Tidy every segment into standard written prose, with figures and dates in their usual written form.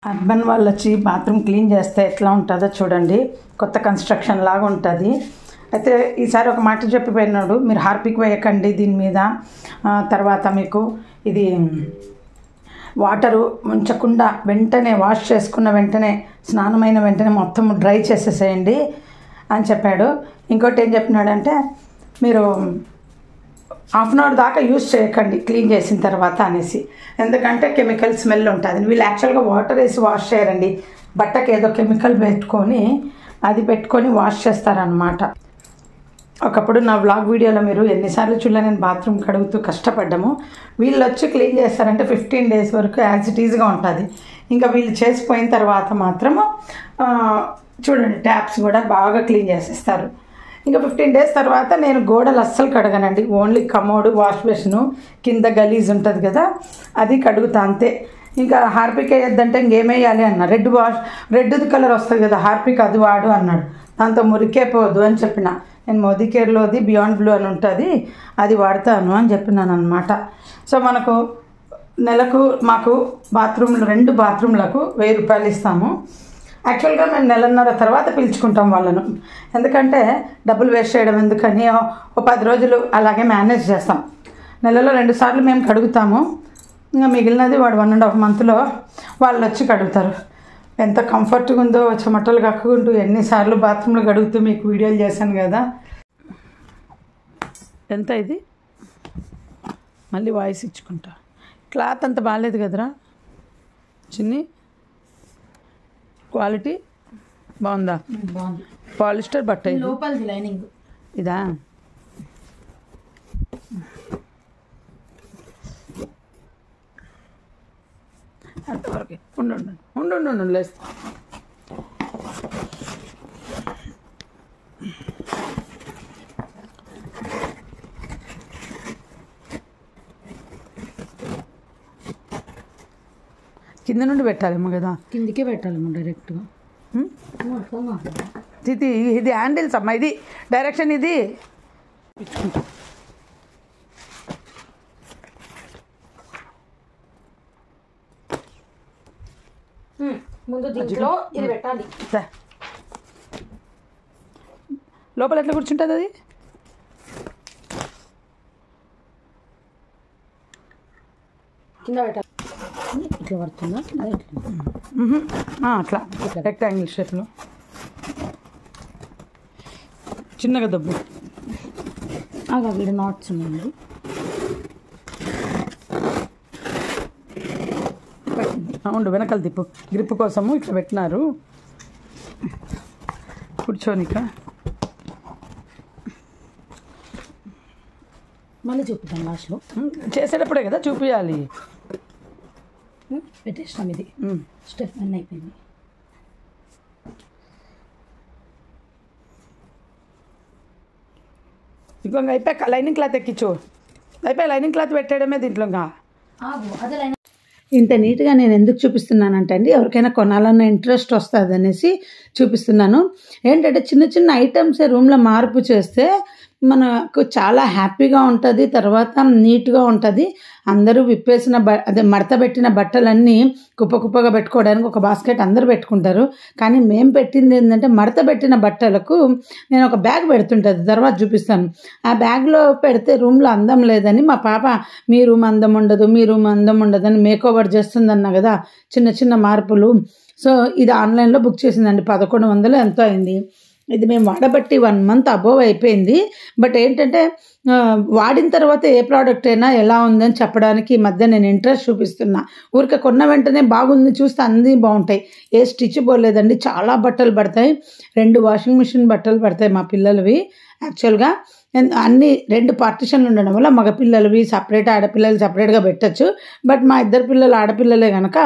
Urban వాళ్ళు వచ్చి bathroom clean చేస్తే ఎట్లా ఉంటుందో చూడండి. కొత్త కన్స్ట్రక్షన్ లాగా ఉంటుంది. అయితే ఈసారి ఒక మాట చెప్పిపోయినాడు, మీరు హార్పిక్ వేయకండి దీని మీద, తర్వాత మీకు ఇది వాటరు ఉంచకుండా వెంటనే వాష్ చేసుకున్న వెంటనే స్నానమైన వెంటనే మొత్తం డ్రై చేసేసేయండి అని చెప్పాడు. ఇంకోటి ఏం చెప్పినాడంటే, మీరు హాఫ్ అన్ అవర్ దాకా యూజ్ చేయకండి క్లీన్ చేసిన తర్వాత అనేసి, ఎందుకంటే కెమికల్ స్మెల్ ఉంటుంది. వీళ్ళు యాక్చువల్గా వాటర్ వేసి వాష్ చేయరండి, బట్టకి ఏదో కెమికల్ పెట్టుకొని వాష్ చేస్తారనమాట. ఒకప్పుడు నా వ్లాగ్ వీడియోలో మీరు ఎన్నిసార్లు చూడలే, నేను బాత్రూమ్ కడుగుతూ కష్టపడ్డాము. వీళ్ళు వచ్చి క్లీన్ చేస్తారంటే 15 days వరకు యాజ్ ఇట్ ఈజ్గా ఉంటుంది. ఇంకా వీళ్ళు చేసిపోయిన తర్వాత మాత్రము చూడండి ట్యాప్స్ కూడా బాగా క్లీన్ చేసేస్తారు. ఇంకా 15 days తర్వాత నేను గోడలు అస్సలు కడగనండి, ఓన్లీ కమోడు వాష్ బేసిను కింద గలీజ్ ఉంటుంది కదా అది కడుగుతా అంతే. ఇంకా హార్పిక్ వేయొద్దంటే ఇంకేమేయాలి అన్న, రెడ్ కలర్ వస్తుంది కదా హార్పిక్ అది వాడు అన్నాడు. దాంతో మురికే పోదు అని చెప్పిన. నేను మోదీ కేర్లోది బియాండ్ బ్లూ అని ఉంటుంది అది వాడతాను అని చెప్పినాను అనమాట. సో మనకు నెలకు మాకు బాత్రూమ్లు 2 బాత్రూమ్లకు 1000 రూపాయలు ఇస్తాము. యాక్చువల్గా మేము నెలన్నర తర్వాత పిలుచుకుంటాం వాళ్ళను, ఎందుకంటే డబ్బులు వేస్ట్ చేయడం ఎందుకని ఓ 10 రోజులు అలాగే మేనేజ్ చేస్తాం. నెలలో 2 సార్లు మేము కడుగుతాము, ఇంకా మిగిలినది వాడు 1.5 monthలో వాళ్ళు వచ్చి కడుగుతారు. ఎంత కంఫర్ట్గా ఉందో, చెమటలు కక్కుంటూ ఎన్నిసార్లు బాత్రూంలో కడుగుతూ మీకు వీడియోలు చేశాను కదా. ఎంత ఇది మళ్ళీ వాయిస్ ఇచ్చుకుంటా. క్లాత్ అంత బాగాలేదు కదరా చిన్ని, క్వాలిటీ బాగుందా? బాగుంది. పాలిస్టర్ బట్ట లోపలిది లైనింగ్ ఇదా? అంతవరకు ఉండు లేస్తా. కింద నుండి పెట్టాలేమో కదా, కిందికే పెట్టాలేమో డైరెక్ట్గా. ఇది హ్యాండిల్స్ అమ్మా, ఇది డైరెక్షన్, ఇది ముందు దీంట్లో ఇది పెట్టాలి. లోపల ఎట్లా కూర్చుంటుంది అది? కింద పెట్టాలి. ఇట్లా పడుతుందా? అట్లా రెక్టాంగిల్ షేప్లో చిన్నగా దబ్బు. వీడు నాట్స్ ఉన్నాయండి. అవును, వెనకాల తిప్పు, గ్రిప్ కోసము ఇట్లా పెట్టినారు కూర్చోనిక. మళ్ళీ చూపిద్దాం లాస్ట్లో, చేసేటప్పుడే కదా చూపించాలి. పెట్టేస్తాం. ఇది స్టెప్ 1 అయిపోయింది. ఇంకొక అయిపోయి లైనింగ్ క్లాత్ ఎక్కించు, అయిపోయి లైనింగ్ క్లాత్ పెట్టేయడమే దీంట్లో. ఇంత నీట్గా నేను ఎందుకు చూపిస్తున్నానంటే అండి, ఎవరికైనా కొనాలన్న ఇంట్రెస్ట్ వస్తుంది అనేసి చూపిస్తున్నాను. ఏంటంటే చిన్న చిన్న ఐటమ్స్ రూమ్లో మార్పు చేస్తే మనకు చాలా హ్యాపీగా ఉంటుంది, తర్వాత నీట్గా ఉంటుంది. అందరూ విప్పేసిన అదే మడత పెట్టిన బట్టలన్నీ కుప్పగా పెట్టుకోవడానికి ఒక బాస్కెట్ అందరూ పెట్టుకుంటారు. కానీ మేము పెట్టింది ఏంటంటే, మడత పెట్టిన బట్టలకు నేను ఒక బ్యాగ్ పెడుతుంటుంది, తర్వాత చూపిస్తాను. ఆ బ్యాగ్లో పెడితే రూమ్లో అందం లేదని మా పాప, మీ రూమ్ అందం ఉండదు అని మేకోవర్ చేస్తుందన్నా కదా, చిన్న చిన్న మార్పులు. సో ఇది ఆన్లైన్లో బుక్ చేసిందండి, 1100 ఎంతో అయింది. ఇది మేము వాడబట్టి 1 month అబోవ్ అయిపోయింది. బట్ ఏంటంటే వాడిన తర్వాత ఏ ప్రోడక్ట్ అయినా ఎలా ఉందని చెప్పడానికి ఈ మధ్య నేను ఇంట్రెస్ట్ చూపిస్తున్నా. ఊరికే కొన్న వెంటనే బాగుంది చూస్తే అన్నీ బాగుంటాయి, ఏ స్టిచ్ పోలేదండి. చాలా బట్టలు పడతాయి, 2 వాషింగ్ మిషన్ బట్టలు పడతాయి మా పిల్లలవి. యాక్చువల్గా అన్ని 2 పార్టిషన్లు ఉండడం వల్ల మగపిల్లలవి సపరేట్, ఆడపిల్లలు సపరేట్గా పెట్టచ్చు. బట్ మా 2 పిల్లలు ఆడపిల్లలే కనుక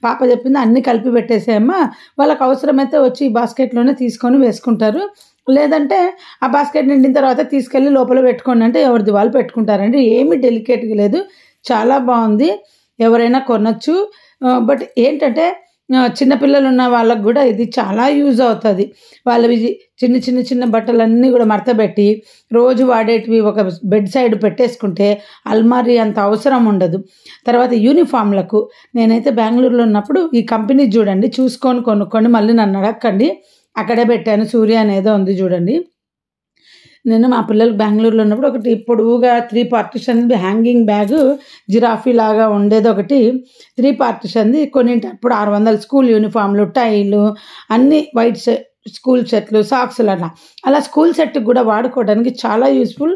పాప చెప్పింది అన్నీ కలిపి పెట్టేసేయమ్మా, వాళ్ళకి అవసరమైతే వచ్చి ఈ బాస్కెట్లోనే తీసుకొని వేసుకుంటారు, లేదంటే ఆ బాస్కెట్ నిండిన తర్వాత తీసుకెళ్ళి లోపల పెట్టుకోండి అంటే ఎవరిది వాళ్ళు పెట్టుకుంటారండి. ఏమీ డెలికేట్గా లేదు, చాలా బాగుంది, ఎవరైనా కొనచ్చు. బట్ ఏంటంటే చిన్నపిల్లలు ఉన్న వాళ్ళకు కూడా ఇది చాలా యూజ్ అవుతుంది. వాళ్ళవి చిన్న బట్టలన్నీ కూడా మడతబెట్టి రోజు వాడేటివి ఒక బెడ్ సైడ్ పెట్టేసుకుంటే అల్మారీ అంత అవసరం ఉండదు. తర్వాత యూనిఫామ్లకు నేనైతే బెంగళూరులో ఉన్నప్పుడు ఈ కంపెనీ చూడండి, చూసుకొని కొనుక్కోండి, మళ్ళీ నన్ను అడగండి. అక్కడే పెట్టాను, సూర్య అనేదో ఉంది చూడండి. నేను మా పిల్లలకు బెంగళూరులో ఉన్నప్పుడు ఒకటి పొడవుగా 3 పార్టిషన్ హ్యాంగింగ్ బ్యాగ్ జిరాఫీ లాగా ఉండేది, ఒకటి 3 పార్టిషన్ది కొన్నింటప్పుడు 600 స్కూల్ యూనిఫామ్లు, టైలు అన్నీ వైట్ స్కూల్ సెట్లు, సాక్స్లు అలా స్కూల్ సెట్కి కూడా వాడుకోవడానికి చాలా యూస్ఫుల్.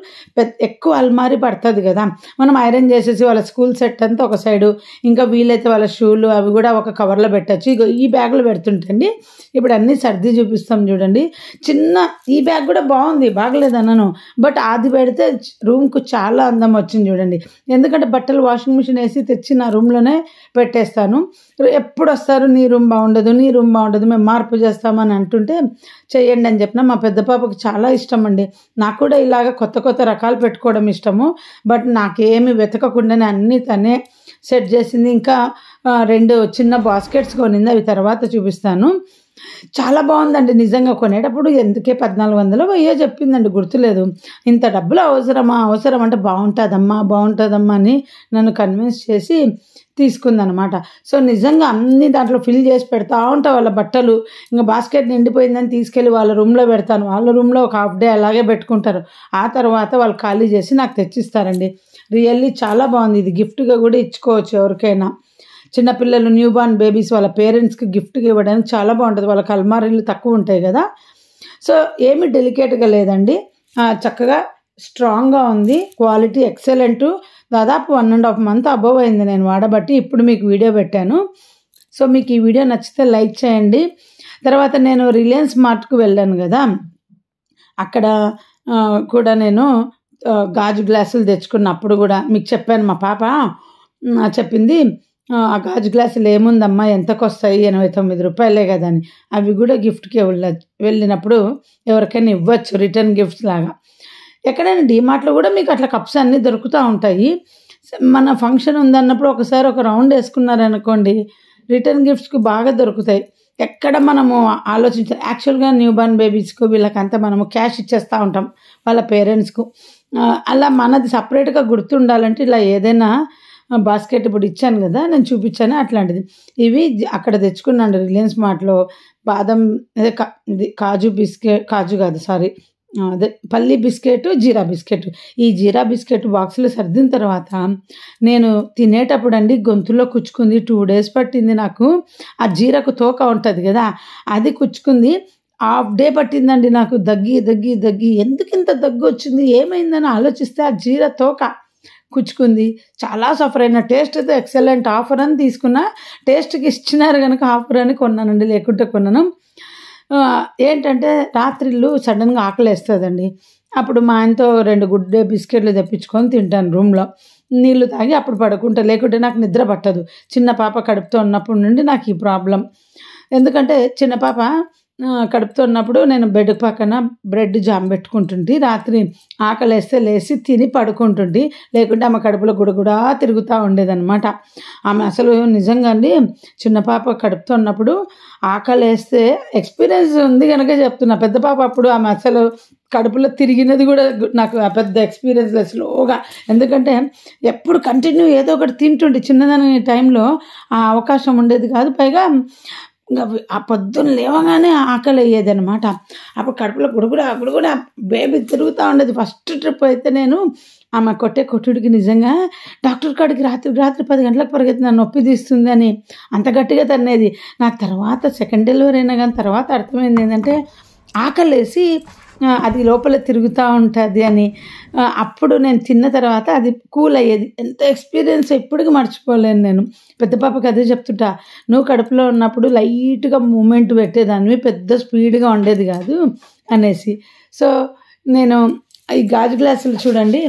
ఎక్కువ అల్మారీ పడుతుంది కదా, మనం ఐరన్ చేసేసి వాళ్ళ స్కూల్ సెట్ అంతా ఒక సైడు, ఇంకా వీలైతే వాళ్ళ షూలు అవి కూడా ఒక కవర్లో పెట్టచ్చు. ఇక ఈ బ్యాగ్లో పెడుతుంటండి. ఇప్పుడు అన్నీ సర్ది చూపిస్తాం చూడండి. ఈ బ్యాగ్ కూడా బాగుంది, బాగలేదన్నాను, బట్ అది పెడితే రూమ్కు చాలా అందం వచ్చింది చూడండి. ఎందుకంటే బట్టలు వాషింగ్ మిషన్ వేసి తెచ్చి నా రూమ్లోనే పెట్టేస్తాను. ఎప్పుడు వస్తారు, నీ రూమ్ బాగుండదు, మేము మార్పు చేస్తామని అంటుంటే చేయండి అని చెప్పిన. మా పెద్ద పాపకి చాలా ఇష్టం అండి. నాకు కూడా ఇలాగ కొత్త రకాలు పెట్టుకోవడం ఇష్టము, బట్ నాకేమి వెతకకుండానే అన్నీ తనే సెట్ చేసింది. ఇంకా 2 చిన్న బాస్కెట్స్ కొనింది, అవి తర్వాత చూపిస్తాను. చాలా బాగుందండి నిజంగా. కొనేటప్పుడు ఎందుకే 1400 వెయ్యో చెప్పిందండి, గుర్తులేదు. ఇంత డబ్బులు అవసరం అంటే బాగుంటుందమ్మా అని నన్ను కన్విన్స్ చేసి తీసుకుందనమాట. సో నిజంగా అన్ని దాంట్లో ఫిల్ చేసి పెడతా ఉంటా వాళ్ళ బట్టలు. ఇంకా బాస్కెట్ నిండిపోయిందని తీసుకెళ్ళి వాళ్ళ రూమ్లో పెడతాను. వాళ్ళ రూమ్లో ఒక హాఫ్ డే అలాగే పెట్టుకుంటారు. ఆ తర్వాత వాళ్ళు ఖాళీ చేసి నాకు తెచ్చిస్తారండి. రియల్లీ చాలా బాగుంది. ఇది గిఫ్ట్గా కూడా ఇచ్చుకోవచ్చు ఎవరికైనా. చిన్నపిల్లలు, న్యూ బార్న్ బేబీస్ వాళ్ళ పేరెంట్స్కి గిఫ్ట్గా ఇవ్వడానికి చాలా బాగుంటుంది. వాళ్ళకి అల్మారీలు తక్కువ ఉంటాయి కదా. సో ఏమి డెలికేట్గా లేదండి, చక్కగా స్ట్రాంగ్గా ఉంది. Quality excellent. దాదాపు 1.5 month అబోవ్ అయింది నేను వాడబట్టి. ఇప్పుడు మీకు వీడియో పెట్టాను. సో మీకు ఈ వీడియో నచ్చితే లైక్ చేయండి. తర్వాత నేను రిలయన్స్ మార్ట్కు వెళ్ళాను కదా, అక్కడ కూడా నేను గాజు గ్లాసులు తెచ్చుకున్నప్పుడు కూడా మీకు చెప్పాను. మా పాప చెప్పింది, ఆ గాజు గ్లాసులు ఏముందమ్మా, ఎంతకు వస్తాయి, 89 రూపాయలే కదా అని. అవి కూడా గిఫ్ట్కి వెళ్ళినప్పుడు ఎవరికైనా ఇవ్వచ్చు, రిటర్న్ గిఫ్ట్స్ లాగా. ఎక్కడైనా డీమార్ట్లో కూడా మీకు అట్లా కప్స్ అన్నీ దొరుకుతూ ఉంటాయి. మన ఫంక్షన్ ఉందన్నప్పుడు ఒకసారి ఒక రౌండ్ వేసుకున్నారనుకోండి, రిటర్న్ గిఫ్ట్స్కి బాగా దొరుకుతాయి. ఎక్కడ మనము ఆలోచించాలి. యాక్చువల్గా న్యూ బార్న్ బేబీస్కు వీళ్ళకంతా మనము క్యాష్ ఇచ్చేస్తూ ఉంటాం వాళ్ళ పేరెంట్స్కు. అలా మనది సపరేట్గా గుర్తుండాలంటే ఇలా ఏదైనా బాస్కెట్ ఇప్పుడు ఇచ్చాను కదా, నేను చూపించాను అట్లాంటిది. ఇవి అక్కడ తెచ్చుకున్నాను రిలయన్స్ మార్ట్లో. బాదం అదే పల్లి బిస్కెట్, జీరా బిస్కెట్. ఈ జీరా బిస్కెట్ బాక్సులు సర్దిన తర్వాత నేను తినేటప్పుడు అండి గొంతులో కుచ్చుకుంది. 2 days పట్టింది నాకు. ఆ జీరకు తోక ఉంటుంది కదా, అది కుచ్చుకుంది. హాఫ్ డే పట్టిందండి నాకు. దగ్గి ఎందుకు ఇంత దగ్గు వచ్చింది, ఏమైందని ఆలోచిస్తే ఆ జీరా తోక కుచ్చుకుంది. చాలా సఫర్ అయినా. టేస్ట్ అయితే ఎక్సలెంట్. ఆఫర్ అని తీసుకున్నా, టేస్ట్కి ఇచ్చినారు కనుక ఆఫర్ అని కొన్నానండి, లేకుంటే కొన్నాను. ఏంటంటే రాత్రిళ్ళు సడన్గా ఆకలి వేస్తుందండి. అప్పుడు మా ఆయనతో 2 గుడ్ డే బిస్కెట్లు తెప్పించుకొని తింటాను రూమ్లో. నీళ్ళు తాగి అప్పుడు పడుకుంటా, లేకుంటే నాకు నిద్ర పట్టదు. చిన్న పాప కడుపుతో ఉన్నప్పటి నుండి నాకు ఈ ప్రాబ్లం. ఎందుకంటే చిన్న పాప కడుపుతో ఉన్నప్పుడు నేను బెడ్ పక్కన బ్రెడ్ జామ్ పెట్టుకుంటుంటే రాత్రి ఆకలి వేస్తే లేచి తిని పడుకుంటుంటే, లేకుంటే ఆమె కడుపులో గుడగుడా తిరుగుతూ ఉండేదన్నమాట. ఆమె అసలు నిజంగా అండి, చిన్న పాప కడుపుతో ఉన్నప్పుడు ఆకలి వేస్తే ఎక్స్పీరియన్స్ ఉంది కనుక చెప్తున్నా. పెద్ద పాప అప్పుడు ఆమె అసలు కడుపులో తిరిగినది కూడా నాకు ఆ పెద్ద ఎక్స్పీరియన్స్ స్లోగా. ఎందుకంటే ఎప్పుడు కంటిన్యూ ఏదో ఒకటి తింటుంటే, చిన్నదాని టైంలో ఆ అవకాశం ఉండేది కాదు. పైగా ఇంకా ఆ పొద్దున్న లేవగానే ఆకలి అయ్యేది అనమాట. అప్పుడు కడుపులో గుడుగుడా బేబీ తిరుగుతూ ఉండేది. ఫస్ట్ ట్రిప్ అయితే నేను ఆమె కొట్టుడికి నిజంగా డాక్టర్ కాడికి రాత్రి 10 గంటలకు పరిగెత్తి నొప్పి తీస్తుంది అని అంత గట్టిగా తన్నేది. నాకు తర్వాత సెకండ్ డెలివరీ అయినా కానీ తర్వాత అర్థమైంది ఏంటంటే ఆకలి వేసి అది లోపల తిరుగుతూ ఉంటుంది అని. అప్పుడు నేను తిన్న తర్వాత అది కూల్ అయ్యేది. ఎంత ఎక్స్పీరియన్స్ ఎప్పటికీ మర్చిపోలేను నేను. పెద్ద పాపకి అదే చెప్తుంటా, నువ్వు కడుపులో ఉన్నప్పుడు లైట్గా మూమెంట్ పెట్టేదానివి, పెద్ద స్పీడ్గా ఉండేది కాదు అనేసి. సో నేను ఈ గాజు గ్లాసులు చూడండి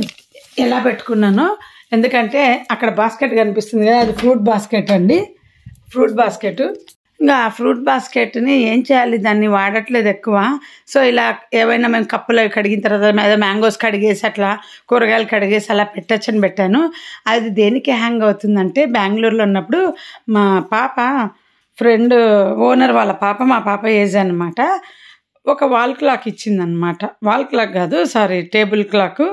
ఎలా పెట్టుకున్నానో. ఎందుకంటే అక్కడ బాస్కెట్ కనిపిస్తుంది కదా, అది ఫ్రూట్ బాస్కెట్ అండి, ఫ్రూట్ బాస్కెట్. ఇంకా ఆ ఫ్రూట్ బాస్కెట్ని ఏం చేయాలి, దాన్ని వాడట్లేదు ఎక్కువ. సో ఇలా ఏవైనా మేము కప్పులు కడిగిన తర్వాత ఏదో మ్యాంగోస్ కడిగేసి అట్లా కూరగాయలు కడిగేసి అలా పెట్టచ్చని పెట్టాను. అది దేనికి హ్యాంగ్ అవుతుందంటే, బెంగళూరులో ఉన్నప్పుడు మా పాప ఫ్రెండ్ ఓనర్ వాళ్ళ పాప, మా పాప ఏజ్ అనమాట, ఒక వాల్ క్లాక్ ఇచ్చిందనమాట. వాల్ క్లాక్ కాదు, సారీ, టేబుల్ క్లాక్.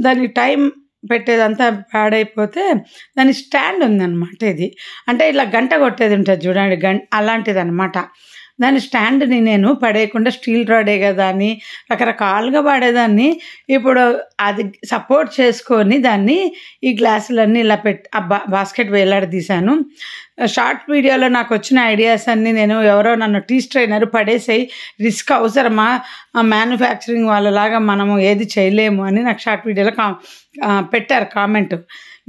దాని టైం పెట్టేదంతా పాడైపోతే దాని స్టాండ్ ఉందన్నమాట. ఇది అంటే ఇలా గంట కొట్టేది ఉంటుంది చూడండి, అలాంటిది అనమాట. దాని స్టాండ్ని నేను పడేయకుండా స్టీల్ రాడే కదా అని రకరకాలుగా వాడేదాన్ని. ఇప్పుడు అది సపోర్ట్ చేసుకొని దాన్ని ఈ గ్లాసులన్నీ ఇలా బాస్కెట్ వేలాడదీశాను. షార్ట్ వీడియోలో నాకు వచ్చిన ఐడియాస్ అన్నీ నేను ఎవరో నన్ను టీచ్ ట్రైనర్ పడేసాయి, రిస్క్ అవసరమా, మ్యానుఫ్యాక్చరింగ్ వాళ్ళలాగా మనము ఏది చేయలేము అని నాకు షార్ట్ వీడియోలో పెట్టారు కామెంట్.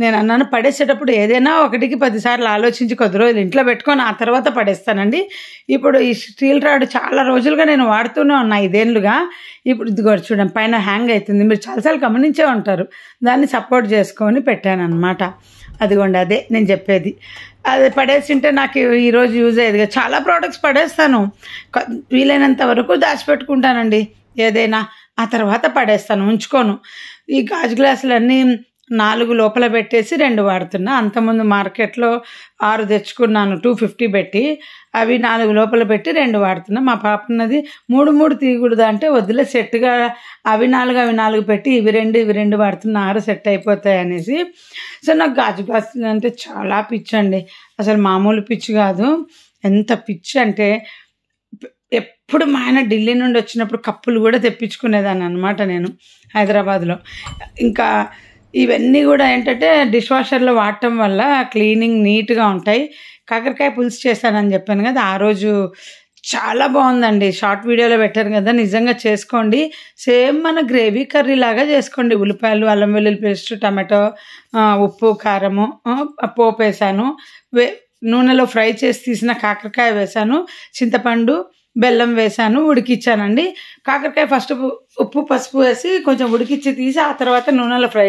నేను అన్నాను, పడేసేటప్పుడు ఏదైనా 1కి 10 సార్లు ఆలోచించి కొద్ది రోజులు ఇంట్లో పెట్టుకొని ఆ తర్వాత పడేస్తానండి. ఇప్పుడు ఈ స్టీల్ రాడ్ చాలా రోజులుగా నేను వాడుతూనే ఉన్నా, 5 ఏళ్ళుగా. ఇప్పుడు ఇది కూడా చూడండి, పైన హ్యాంగ్ అవుతుంది, మీరు చాలాసార్లు గమనించే ఉంటారు. దాన్ని సపోర్ట్ చేసుకొని పెట్టాను అనమాట. అదిగోండి, అదే నేను చెప్పేది. అది పడేసింటే నాకు ఈరోజు యూజ్ అయ్యేది. చాలా ప్రోడక్ట్స్ పడేస్తాను, వీలైనంత వరకు దాచిపెట్టుకుంటానండి ఏదైనా, ఆ తర్వాత పడేస్తాను, ఉంచుకోను. ఈ గాజు గ్లాసులన్నీ 4 లోపల పెట్టేసి 2 వాడుతున్నా. అంతకుముందు మార్కెట్లో 6 తెచ్చుకున్నాను 250 పెట్టి, అవి 4 లోపల పెట్టి 2 వాడుతున్నా. మా పాప ఉన్నది 3 తీయకూడదు అంటే వద్దులే, సెట్గా అవి 4 పెట్టి ఇవి 2 వాడుతున్నా, 6 సెట్ అయిపోతాయి అనేసి. సో నాకు గాజు గ్లాసులు అంటే చాలా పిచ్చి అండి, అసలు మామూలు పిచ్చి కాదు. ఎంత పిచ్చి అంటే ఎప్పుడు మా ఆయన ఢిల్లీ నుండి వచ్చినప్పుడు కప్పులు కూడా తెప్పించుకునేదాన్ని అనమాట నేను హైదరాబాద్లో. ఇంకా ఇవన్నీ కూడా ఏంటంటే డిష్ వాషర్లో వాడటం వల్ల క్లీనింగ్ నీట్గా ఉంటాయి. కాకరకాయ పులుసు చేశానని చెప్పాను కదా, ఆ రోజు చాలా బాగుందండి. షార్ట్ వీడియోలో పెట్టారు కదా, నిజంగా చేసుకోండి. సేమ్ మన గ్రేవీ కర్రీ లాగా చేసుకోండి. ఉల్లిపాయలు, అల్లం వెల్లుల్లి పేస్ట్, టమాటో, ఉప్పు, కారము, పోపు వేసాను, నూనెలో ఫ్రై చేసి తీసిన కాకరకాయ వేసాను, చింతపండు, బెల్లం వేసాను, ఉడికిచ్చానండి. కాకరకాయ ఫస్ట్ ఉప్పు పసుపు వేసి కొంచెం ఉడికిచ్చి తీసి ఆ తర్వాత నూనెలో ఫ్రై